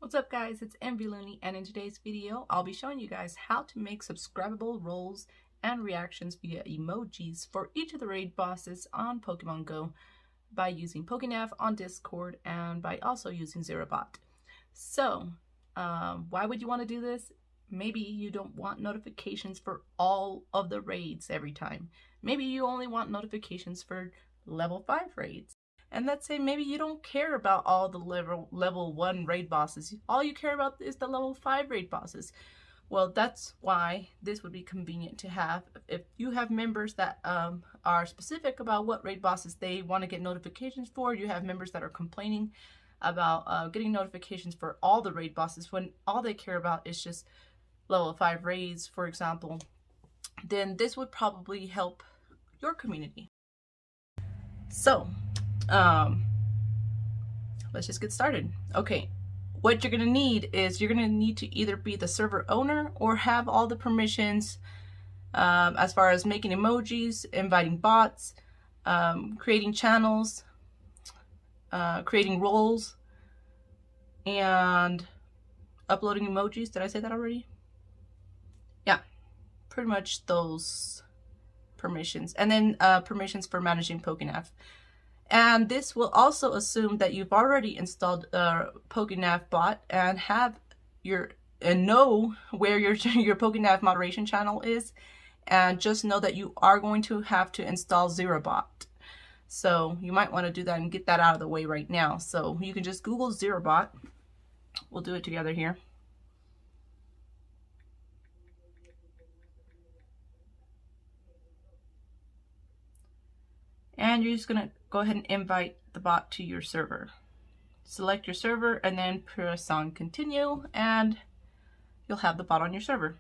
What's up guys, it's Envy Looney, and in today's video I'll be showing you guys how to make subscribable roles and reactions via emojis for each of the raid bosses on Pokemon Go by using Pokenav on Discord and by also using Zerobot. So why would you want to do this? Maybe you don't want notifications for all of the raids every time. Maybe you only want notifications for level 5 raids. And let's say maybe you don't care about all the level 1 raid bosses. All you care about is the level 5 raid bosses. Well, that's why this would be convenient to have. If you have members that are specific about what raid bosses they want to get notifications for, you have members that are complaining about getting notifications for all the raid bosses when all they care about is just level 5 raids, for example, then this would probably help your community. So, let's just get started. Okay, what you're gonna need is you're gonna need to either be the server owner or have all the permissions as far as making emojis, inviting bots, creating channels, creating roles, and uploading emojis. Did I say that already? Yeah, pretty much those permissions. And then permissions for managing Pokenav. And this will also assume that you've already installed a Pokenav bot and have know where your Pokenav moderation channel is, and just know that you are going to have to install Zerobot. So you might want to do that and get that out of the way right now. So you can just Google Zerobot. We'll do it together here. And you're just gonna go ahead and invite the bot to your server. Select your server and then press on continue, and you'll have the bot on your server.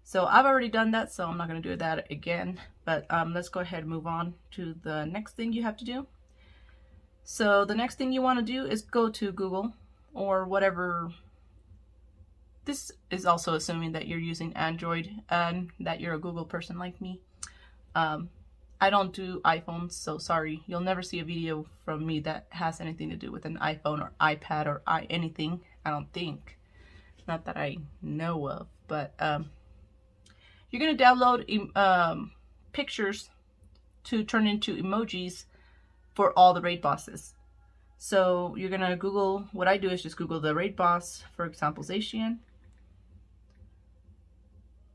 So I've already done that, so I'm not gonna do that again, but let's go ahead and move on to the next thing you have to do. So the next thing you wanna do is go to Google or whatever. This is also assuming that you're using Android and that you're a Google person like me. I don't do iPhones, so sorry. You'll never see a video from me that has anything to do with an iPhone or iPad or anything, I don't think. Not that I know of, but you're going to download pictures to turn into emojis for all the raid bosses. So you're going to Google, what I do is just Google the raid boss, for example, Zacian,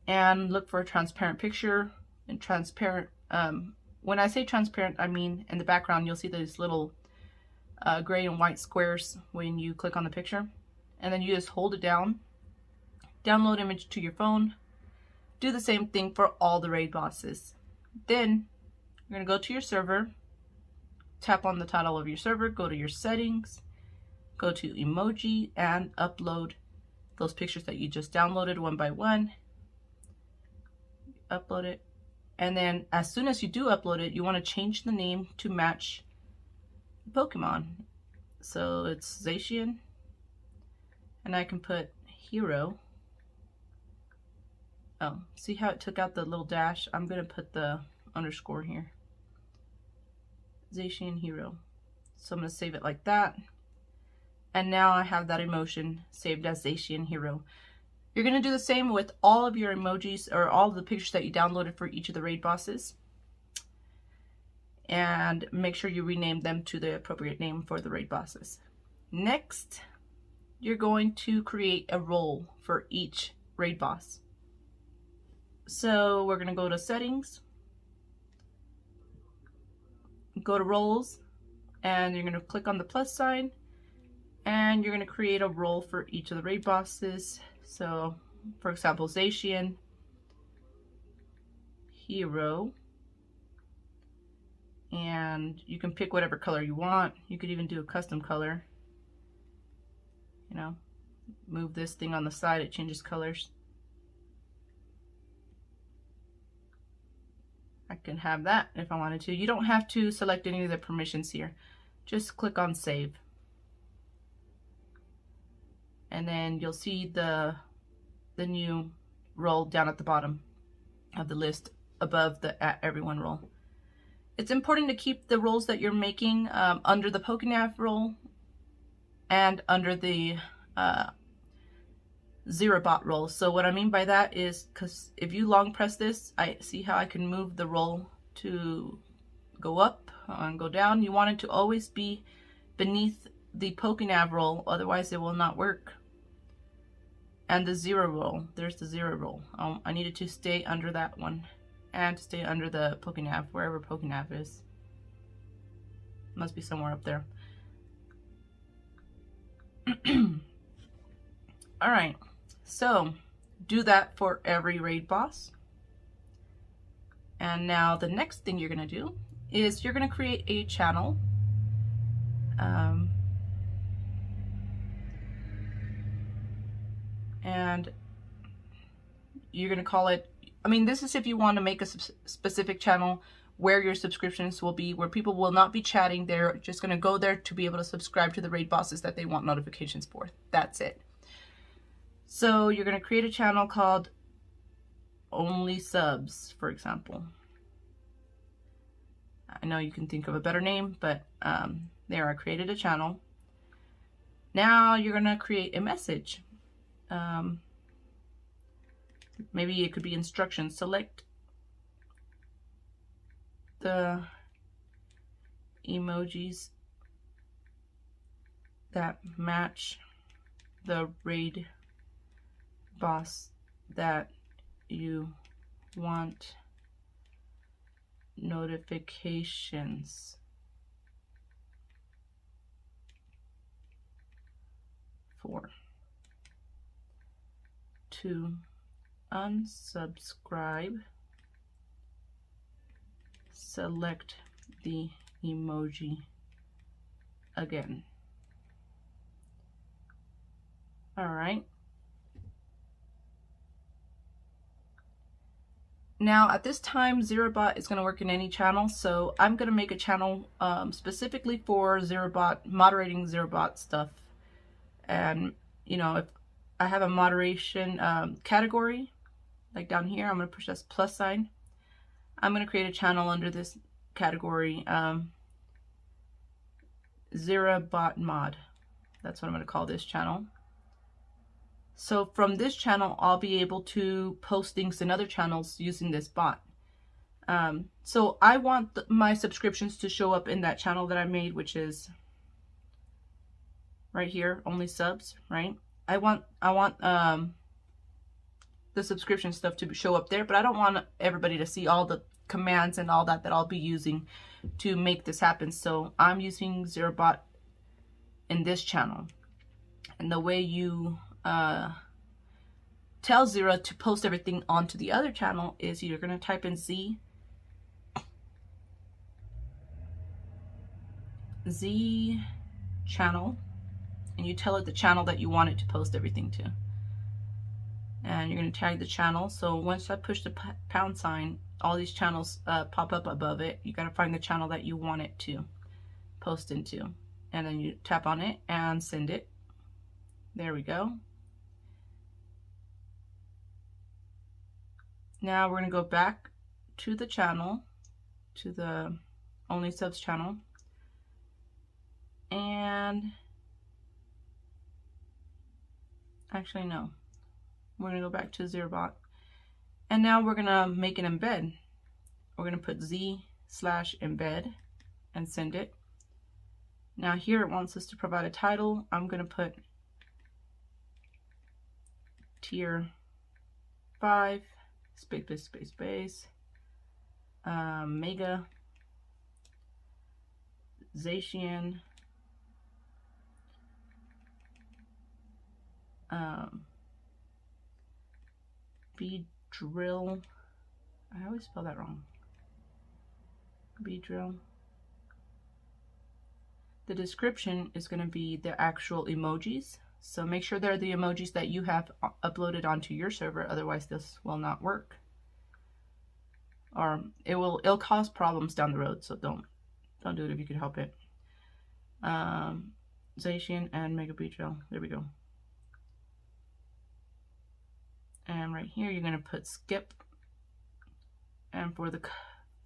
and look for a transparent picture and transparent. When I say transparent, I mean in the background you'll see these little gray and white squares when you click on the picture, and then you just hold it down, download image to your phone, do the same thing for all the raid bosses. Then you're going to go to your server, tap on the title of your server, go to your settings, go to emoji, and upload those pictures that you just downloaded one by one. Upload it. And then as soon as you do upload it, you want to change the name to match Pokemon. So it's Zacian, and I can put Hero. Oh, see how it took out the little dash? I'm going to put the underscore here. Zacian Hero. So I'm going to save it like that. And now I have that emotion saved as Zacian Hero. You're going to do the same with all of your emojis or all of the pictures that you downloaded for each of the raid bosses. And make sure you rename them to the appropriate name for the raid bosses. Next, you're going to create a role for each raid boss. So we're going to go to settings, go to roles, and you're going to click on the plus sign, and you're going to create a role for each of the raid bosses. So, for example, Zacian Hero, and you can pick whatever color you want. You could even do a custom color. You know, move this thing on the side, it changes colors. I can have that if I wanted to. You don't have to select any of the permissions here. Just click on save. And then you'll see the new role down at the bottom of the list above the @everyone role. It's important to keep the roles that you're making under the Pokenav role and under the zero bot roll. So what I mean by that is, because if you long press this, I see how I can move the roll to go up and go down. You want it to always be beneath the Pokenav roll, otherwise it will not work. And the zero roll, there's the zero roll. I needed to stay under that one and to stay under the Pokenav, wherever Pokenav is. Must be somewhere up there. All right, so do that for every raid boss. And now the next thing you're gonna do is you're gonna create a channel. And you're gonna call it, I mean, this is if you want to make a specific channel where your subscriptions will be, where people will not be chatting. They're just gonna go there to be able to subscribe to the raid bosses that they want notifications for. That's it. So you're gonna create a channel called Only Subs, for example. I know you can think of a better name, but there, I created a channel. Now you're gonna create a message. Maybe it could be instructions. Select the emojis that match the raid boss that you want notifications for. To unsubscribe, select the emoji again. All right. Now at this time, ZeroBot is going to work in any channel, so I'm going to make a channel specifically for ZeroBot, moderating ZeroBot stuff. And you know, if I have a moderation category, like down here, I'm going to push this plus sign. I'm going to create a channel under this category, ZeroBot Mod. That's what I'm going to call this channel. So from this channel, I'll be able to post things in other channels using this bot. So I want my subscriptions to show up in that channel that I made, which is right here, Only Subs, right? I want the subscription stuff to show up there, but I don't want everybody to see all the commands and all that I'll be using to make this happen. So I'm using ZeroBot in this channel. And the way you tell Zero to post everything onto the other channel is you're going to type in Z channel, and you tell it the channel that you want it to post everything to. And you're going to tag the channel. So once I push the pound sign, all these channels pop up above it. You got to find the channel that you want it to post into. And then you tap on it and send it. There we go. Now we're going to go back to the channel, to the Only Subs channel. And actually, no. We're going to go back to ZeroBot. And now we're going to make an embed. We're going to put Z/embed and send it. Now here it wants us to provide a title. I'm going to put tier 5, space, mega Zacian B-drill. I always spell that wrong. B-drill. The description is going to be the actual emojis. So make sure they're the emojis that you have uploaded onto your server, otherwise this will not work. Or it'll cause problems down the road, so don't do it if you can help it. Zacian and Mega B-drill. There we go. And right here, you're going to put skip. And for the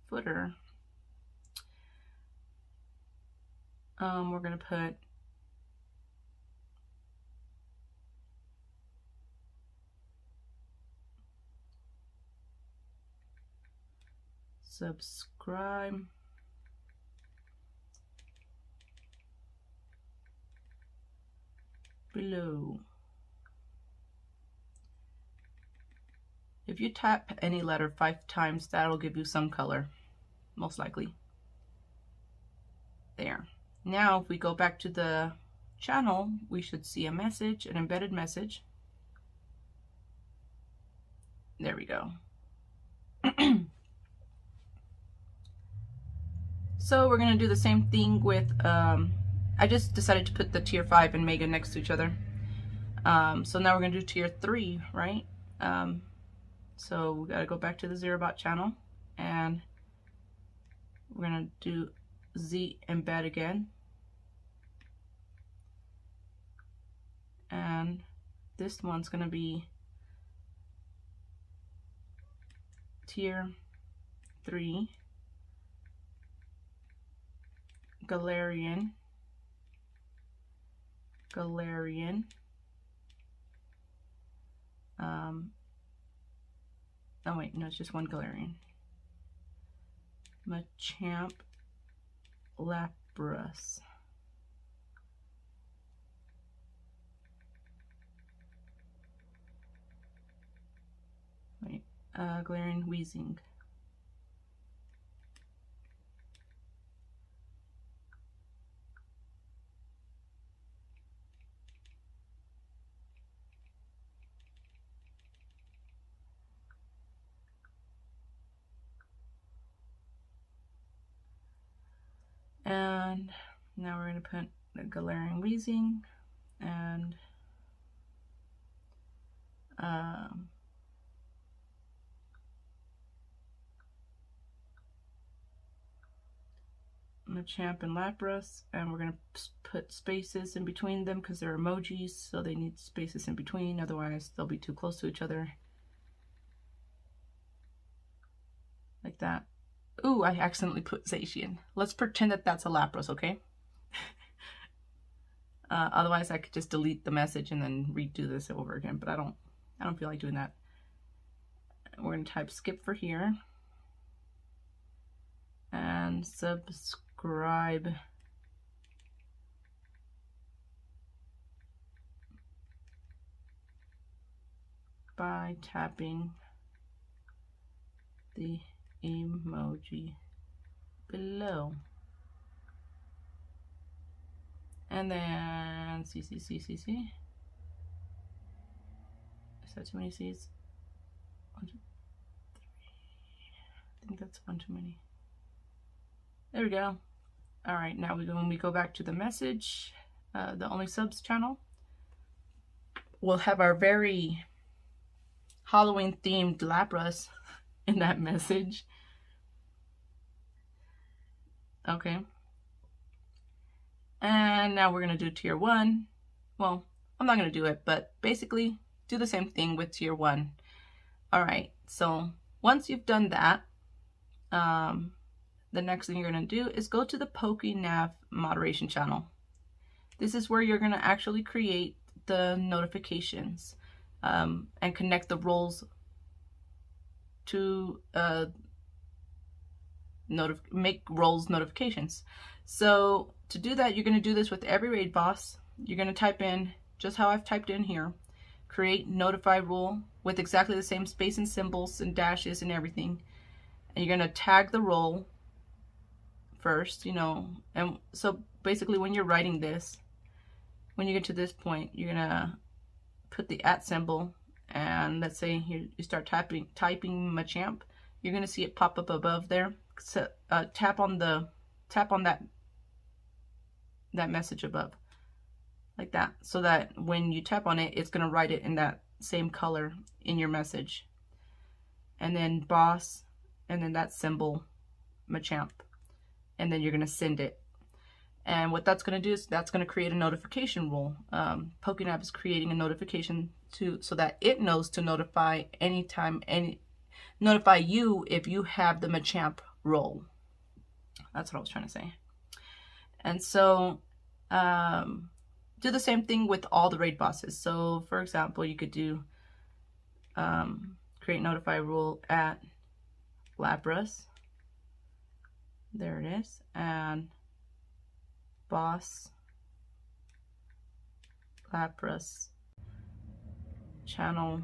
footer, we're going to put subscribe below. If you tap any letter 5 times, that'll give you some color, most likely. There. Now, if we go back to the channel, we should see a message, an embedded message. There we go. So we're going to do the same thing with, I just decided to put the tier 5 and Mega next to each other. So now we're going to do tier 3, right? So we got to go back to the ZeroBot channel, and we're going to do Z embed again. And this one's going to be tier 3 Galarian. Oh wait, no, it's just one Galarian. Machamp Lapras. Wait, Galarian Wheezing. And now we're going to put the Galarian Wheezing and Machamp and Lapras, and we're going to put spaces in between them because they're emojis, so they need spaces in between, otherwise they'll be too close to each other. Like that. Ooh, I accidentally put Zacian. Let's pretend that that's a Lapras, okay? Otherwise I could just delete the message and then redo this over again, but I don't feel like doing that. We're going to type skip for here. And subscribe by tapping the emoji below. And then C. Is that too many C's? 1, 2, 3. I think that's one too many. There we go. All right, now when we go back to the message, the Only Subs channel, we'll have our very Halloween themed Lapras in that message. Okay. And now we're going to do tier 1. Well, I'm not going to do it, but basically do the same thing with tier 1. All right, so once you've done that, the next thing you're going to do is go to the Pokenav moderation channel. This is where you're going to actually create the notifications and connect the roles to make roles notifications. So to do that, you're going to do this with every raid boss. You're going to type in just how I've typed in here, create notify rule with exactly the same space and symbols and dashes and everything. And you're going to tag the role first, you know. And so basically when you're writing this, when you get to this point, you're going to put the @ symbol, and let's say you start typing Machamp, you're going to see it pop up above there. So tap on that message above, like that, so that when you tap on it, it's going to write it in that same color in your message. And then boss, and then that symbol, Machamp, and then you're going to send it. And what that's going to do is that's going to create a notification rule. Pokenav is creating a notification so that it knows to notify notify you if you have the Machamp role. That's what I was trying to say. And so do the same thing with all the raid bosses. So for example, you could do create notify rule at Lapras, There it is. And boss Lapras channel.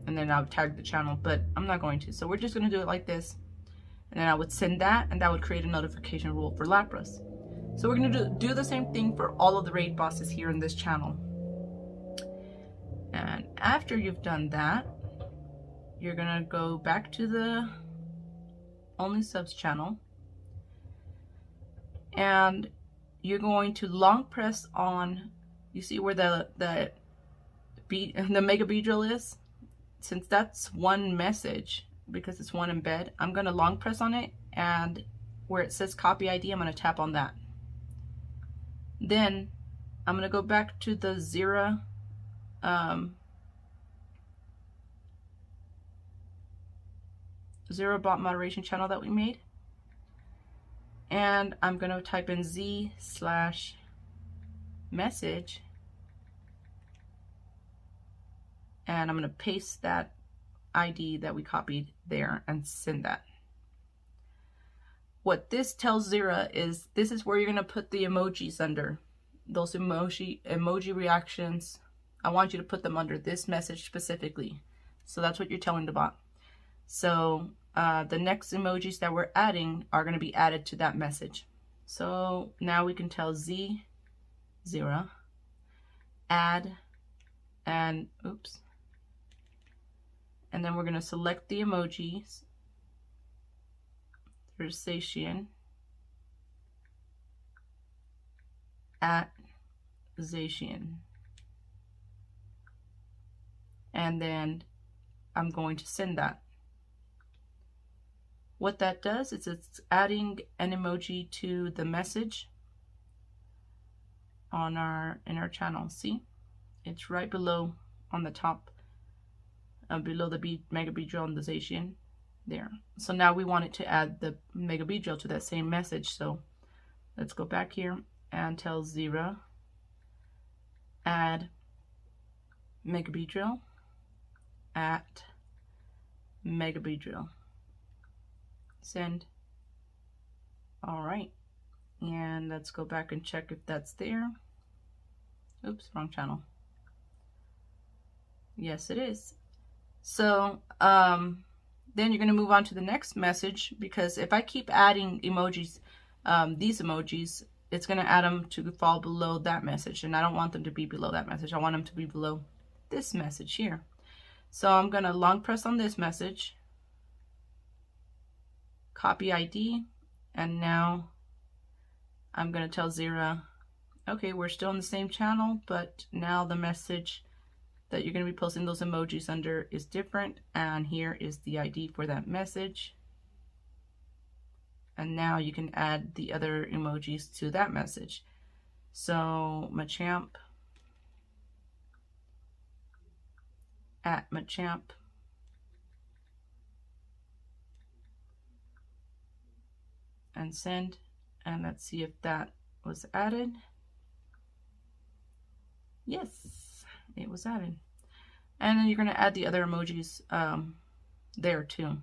And then I would tag the channel, but I'm not going to. So we're just going to do it like this. And then I would send that, and that would create a notification rule for Lapras. So we're going to do the same thing for all of the raid bosses here in this channel. And after you've done that, you're going to go back to the Only Subs channel. And you're going to long press on, you see where the Mega Beedrill is? Since that's one message, because it's one embed, I'm going to long press on it, and where it says copy ID, I'm going to tap on that. Then I'm going to go back to the Zero bot moderation channel that we made, and I'm going to type in Z/message, and I'm going to paste that ID that we copied there and send that. What this tells Zero is this is where you're going to put the emojis under. Those emoji reactions, I want you to put them under this message specifically. So that's what you're telling the bot. So the next emojis that we're adding are going to be added to that message. So now we can tell Zero add, and oops. And then we're going to select the emojis. There's Zacian, at Zacian. And then I'm going to send that. What that does is it's adding an emoji to the message on in our channel. See? It's right below on the top. Below the Mega Beedrill and the Zacian there. So now we want it to add the Mega Beedrill to that same message. So let's go back here and tell Zero add Mega Beedrill at Mega Beedrill. Send. All right. And let's go back and check if that's there. Oops, wrong channel. Yes, it is. So then you're going to move on to the next message, because if I keep adding emojis, these emojis, it's going to add them to fall below that message, and I don't want them to be below that message. I want them to be below this message here. So I'm going to long press on this message, copy ID, and now I'm going to tell Zero, okay, we're still in the same channel, but now the message that you're going to be posting those emojis under is different, and here is the ID for that message. And now you can add the other emojis to that message. So Machamp at Machamp, and send, and let's see if that was added. Yes, it was added. And then you're going to add the other emojis there too.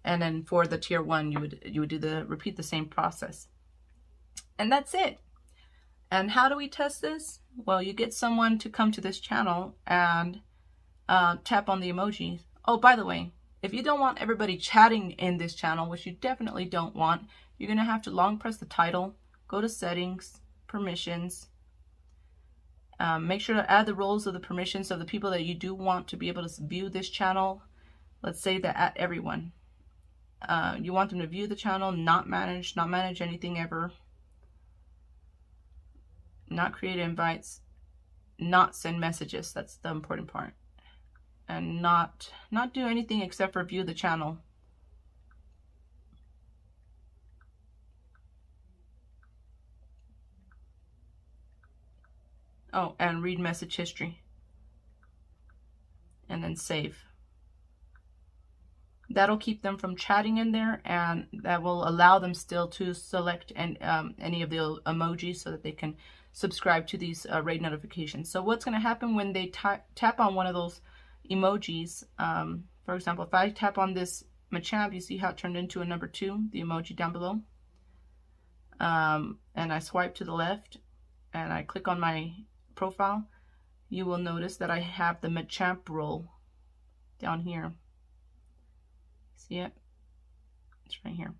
And then for the tier 1, you would repeat the same process. And that's it. And how do we test this? Well, you get someone to come to this channel and tap on the emojis. Oh, by the way, if you don't want everybody chatting in this channel, which you definitely don't want, you're going to have to long press the title, go to settings, permissions. Make sure to add the roles of the permissions of the people that you do want to be able to view this channel. Let's say that at everyone. You want them to view the channel, not manage anything ever, not create invites, not send messages. That's the important part. And not do anything except for view the channel. Oh, and read message history. And then save. That'll keep them from chatting in there, and that will allow them still to select any of the emojis so that they can subscribe to these raid notifications. So what's going to happen when they tap on one of those emojis, For example, if I tap on this Machamp, you see how it turned into a number 2, the emoji down below. And I swipe to the left and I click on my profile, you will notice that I have the Machamp role down here. See it? It's right here.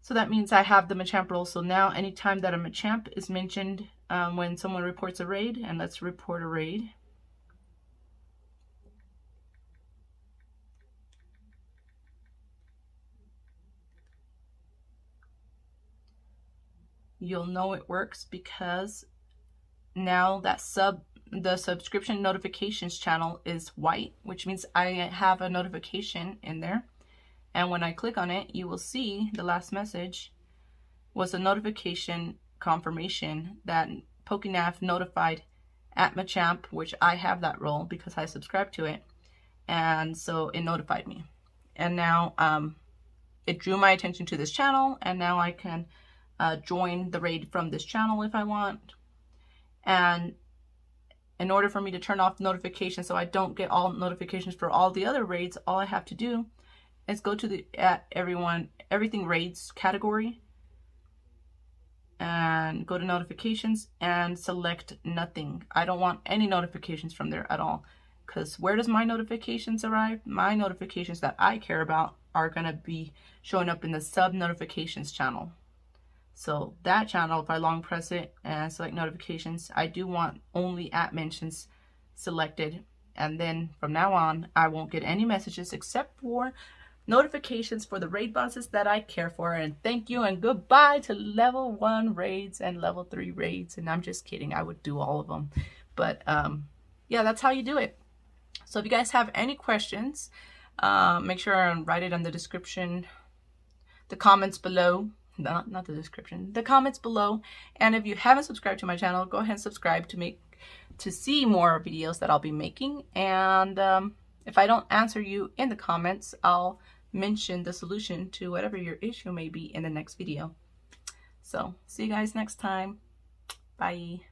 So that means I have the Machamp role. So now anytime that a Machamp is mentioned when someone reports a raid, and let's report a raid. You'll know it works because now that the subscription notifications channel is white, which means I have a notification in there. And when I click on it, you will see the last message was a notification confirmation that Pokenav notified at Machamp, which I have that role because I subscribed to it. And so it notified me. And now it drew my attention to this channel, and now I can join the raid from this channel if I want. And in order for me to turn off notifications so I don't get all notifications for all the other raids, all I have to do is go to the everything raids category and go to notifications and select nothing. I don't want any notifications from there at all, because where does my notifications arrive? My notifications that I care about are going to be showing up in the sub notifications channel. So that channel, if I long press it and select notifications, I do want only at mentions selected. And then from now on, I won't get any messages except for notifications for the raid bosses that I care for. And thank you and goodbye to level 1 raids and level 3 raids. And I'm just kidding, I would do all of them. But yeah, that's how you do it. So if you guys have any questions, make sure and write it in the description, the comments below. Not the description, the comments below. And if you haven't subscribed to my channel, go ahead and subscribe to see more videos that I'll be making. And if I don't answer you in the comments, I'll mention the solution to whatever your issue may be in the next video. So see you guys next time. Bye.